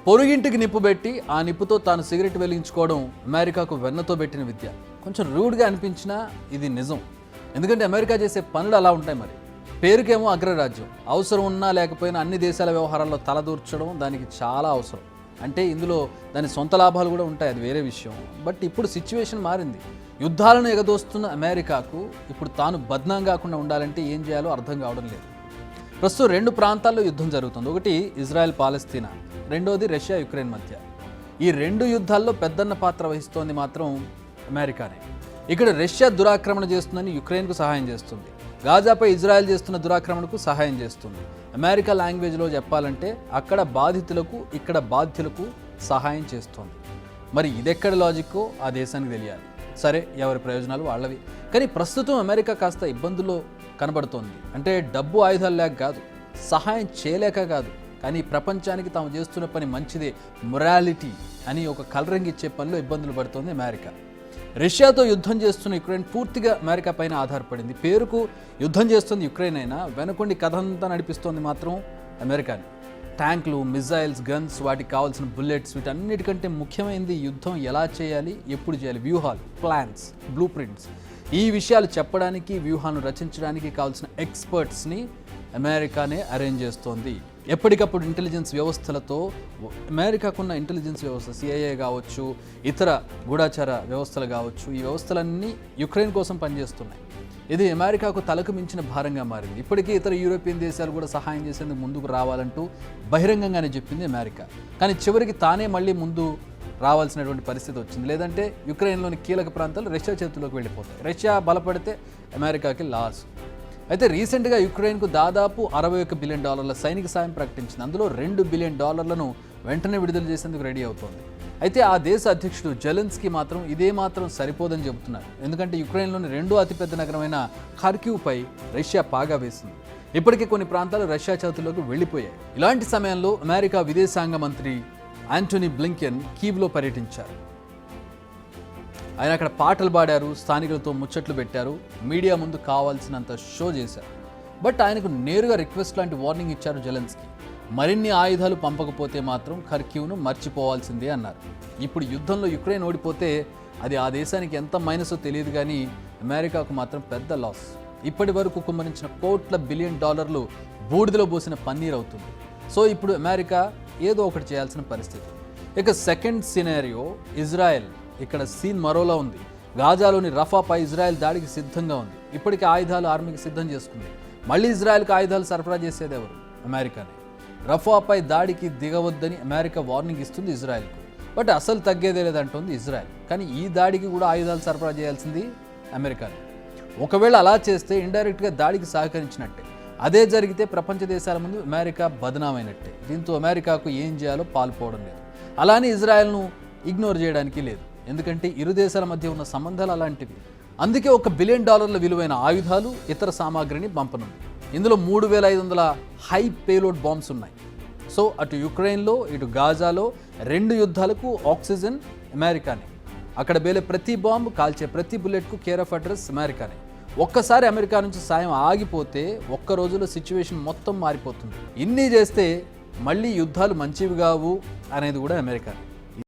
పొరుగింటికి నిప్పు పెట్టి ఆ నిప్పుతో తాను సిగరెట్ వెలిగించుకోవడం అమెరికాకు వెన్నతో పెట్టిన విద్య. కొంచెం రూడ్గా అనిపించినా ఇది నిజం. ఎందుకంటే అమెరికా చేసే పనులు అలా ఉంటాయి. మరి పేరుకేమో అగ్రరాజ్యం, అవసరం ఉన్నా లేకపోయినా అన్ని దేశాల వ్యవహారాల్లో తలదూర్చడం దానికి చాలా అవసరం. అంటే ఇందులో దాని సొంత లాభాలు కూడా ఉంటాయి, అది వేరే విషయం. బట్ ఇప్పుడు సిచ్యువేషన్ మారింది. యుద్ధాలను ఎగదోస్తున్న అమెరికాకు ఇప్పుడు తాను బద్నాం కాకుండా ఉండాలంటే ఏం చేయాలో అర్థం కావడం లేదు. ప్రస్తుతం 2 ప్రాంతాల్లో యుద్ధం జరుగుతుంది. ఒకటి ఇజ్రాయెల్ పాలస్తీనా, రెండోది రష్యా యుక్రెయిన్ మధ్య. ఈ 2 యుద్ధాల్లో పెద్దన్న పాత్ర వహిస్తోంది మాత్రం అమెరికానే. ఇక్కడ రష్యా దురాక్రమణ చేస్తుందని యుక్రెయిన్కు సహాయం చేస్తుంది, గాజాపై ఇజ్రాయెల్ చేస్తున్న దురాక్రమణకు సహాయం చేస్తుంది. అమెరికా లాంగ్వేజ్లో చెప్పాలంటే అక్కడ బాధితులకు ఇక్కడ బాధ్యులకు సహాయం చేస్తోంది. మరి ఇదెక్కడ లాజిక్కో ఆ దేశానికి తెలియాలి. సరే, ఎవరి ప్రయోజనాలు వాళ్ళవి. కానీ ప్రస్తుతం అమెరికా కాస్త ఇబ్బందుల్లో కనబడుతోంది. అంటే డబ్బు ఆయుధాలు లేక కాదు, సహాయం చేయలేక కాదు, కానీ ప్రపంచానికి తాము చేస్తున్న పని మంచిదే, మొరాలిటీ అని ఒక కలరింగ్ ఇచ్చే పనిలో ఇబ్బందులు పడుతోంది అమెరికా. రష్యాతో యుద్ధం చేస్తున్న యుక్రెయిన్ పూర్తిగా అమెరికా పైన ఆధారపడింది. పేరుకు యుద్ధం చేస్తుంది యుక్రెయిన్ అయినా వెనకుండి కథ అంతా నడిపిస్తోంది మాత్రం అమెరికాని. ట్యాంకులు, మిజైల్స్, గన్స్, వాటికి కావాల్సిన బుల్లెట్స్, వీటన్నిటికంటే ముఖ్యమైనది యుద్ధం ఎలా చేయాలి, ఎప్పుడు చేయాలి, వ్యూహాలు, ప్లాన్స్, బ్లూ ప్రింట్స్. ఈ విషయాలు చెప్పడానికి, వ్యూహాలను రచించడానికి కావాల్సిన ఎక్స్పర్ట్స్ని అమెరికానే అరేంజ్ చేస్తోంది. ఎప్పటికప్పుడు ఇంటెలిజెన్స్ వ్యవస్థలతో అమెరికాకున్న ఇంటెలిజెన్స్ వ్యవస్థ సిఐఏ కావచ్చు, ఇతర గూఢాచార వ్యవస్థలు కావచ్చు, ఈ వ్యవస్థలన్నీ యుక్రెయిన్ కోసం పనిచేస్తున్నాయి. ఇది అమెరికాకు తలకు మించిన భారంగా మారింది. ఇప్పటికీ ఇతర యూరోపియన్ దేశాలు కూడా సహాయం చేసేందుకు ముందుకు రావాలంటూ బహిరంగంగానే చెప్పింది అమెరికా. కానీ చివరికి తానే మళ్ళీ ముందు రావాల్సినటువంటి పరిస్థితి వచ్చింది. లేదంటే యుక్రెయిన్లోని కీలక ప్రాంతాలు రష్యా చేతుల్లోకి వెళ్ళిపోతాయి. రష్యా బలపడితే అమెరికాకి లాస్. అయితే రీసెంట్గా యుక్రెయిన్కు దాదాపు $61 బిలియన్ సైనిక సాయం ప్రకటించింది. అందులో $2 బిలియన్ వెంటనే విడుదల చేసేందుకు రెడీ అవుతోంది. అయితే ఆ దేశ అధ్యక్షుడు జెలెన్స్కీ మాత్రం ఇదే మాత్రం సరిపోదని చెబుతున్నారు. ఎందుకంటే యుక్రెయిన్లోని 2వ అతిపెద్ద నగరమైన ఖార్కివ్పై రష్యా పాగా వేసింది. ఇప్పటికే కొన్ని ప్రాంతాలు రష్యా చేతుల్లోకి వెళ్ళిపోయాయి. ఇలాంటి సమయంలో అమెరికా విదేశాంగ మంత్రి యాంటోనీ బ్లింకెన్ కీవ్లో పర్యటించారు. ఆయన అక్కడ పాటలు పాడారు, స్థానికులతో ముచ్చట్లు పెట్టారు, మీడియా ముందు కావాల్సినంత షో చేశారు. బట్ ఆయనకు నేరుగా రిక్వెస్ట్ లాంటి వార్నింగ్ ఇచ్చారు జెలెన్స్కీ. మరిన్ని ఆయుధాలు పంపకపోతే మాత్రం ఖర్కివ్ను మర్చిపోవాల్సిందే అన్నారు. ఇప్పుడు యుద్ధంలో యుక్రెయిన్ ఓడిపోతే అది ఆ దేశానికి ఎంత మైనసో తెలియదు, కానీ అమెరికాకు మాత్రం పెద్ద లాస్. ఇప్పటి వరకు కుమ్మరించిన కోట్ల బిలియన్ డాలర్లు బూడిదలో పోసిన పన్నీర్ అవుతుంది. సో ఇప్పుడు అమెరికా ఏదో ఒకటి చేయాల్సిన పరిస్థితి. ఇక సెకండ్ సినారియో ఇజ్రాయెల్. ఇక్కడ సీన్ మరోలా ఉంది. గాజాలోని రఫాపై ఇజ్రాయెల్ దాడికి సిద్ధంగా ఉంది. ఇప్పటికే ఆయుధాలు ఆర్మీకి సిద్ధం చేసుకుంది. మళ్ళీ ఇజ్రాయెల్కి ఆయుధాలు సరఫరా చేసేది ఎవరు? అమెరికానే. రఫాపై దాడికి దిగవద్దని అమెరికా వార్నింగ్ ఇస్తుంది ఇజ్రాయెల్కు. బట్ అసలు తగ్గేదే లేదంటుంది ఇజ్రాయెల్. కానీ ఈ దాడికి కూడా ఆయుధాలు సరఫరా చేయాల్సింది అమెరికానే. ఒకవేళ అలా చేస్తే ఇండైరెక్ట్గా దాడికి సహకరించినట్టే. అదే జరిగితే ప్రపంచ దేశాల ముందు అమెరికా బదనామైనట్టే. దీంతో అమెరికాకు ఏం చేయాలో పాల్పోవడం లేదు. అలానే ఇజ్రాయెల్ను ఇగ్నోర్ చేయడానికి లేదు. ఎందుకంటే ఇరు దేశాల మధ్య ఉన్న సంబంధాలు అలాంటివి. అందుకే $1 బిలియన్ విలువైన ఆయుధాలు, ఇతర సామాగ్రిని పంపనుంది. ఇందులో 3500 హై పేలోడ్ బాంబ్స్ ఉన్నాయి. సో అటు యుక్రెయిన్లో ఇటు గాజాలో 2 యుద్ధాలకు ఆక్సిజన్ అమెరికానే. అక్కడ బేలే ప్రతి బాంబు, కాల్చే ప్రతి బుల్లెట్కు కేర్ ఆఫ్ అడ్రస్ అమెరికానే. ఒక్కసారి అమెరికా నుంచి సాయం ఆగిపోతే ఒక్క రోజులో సిచ్యువేషన్ మొత్తం మారిపోతుంది. ఇన్ని చేస్తే మళ్ళీ యుద్ధాలు మంచివి కావు అనేది కూడా అమెరికా.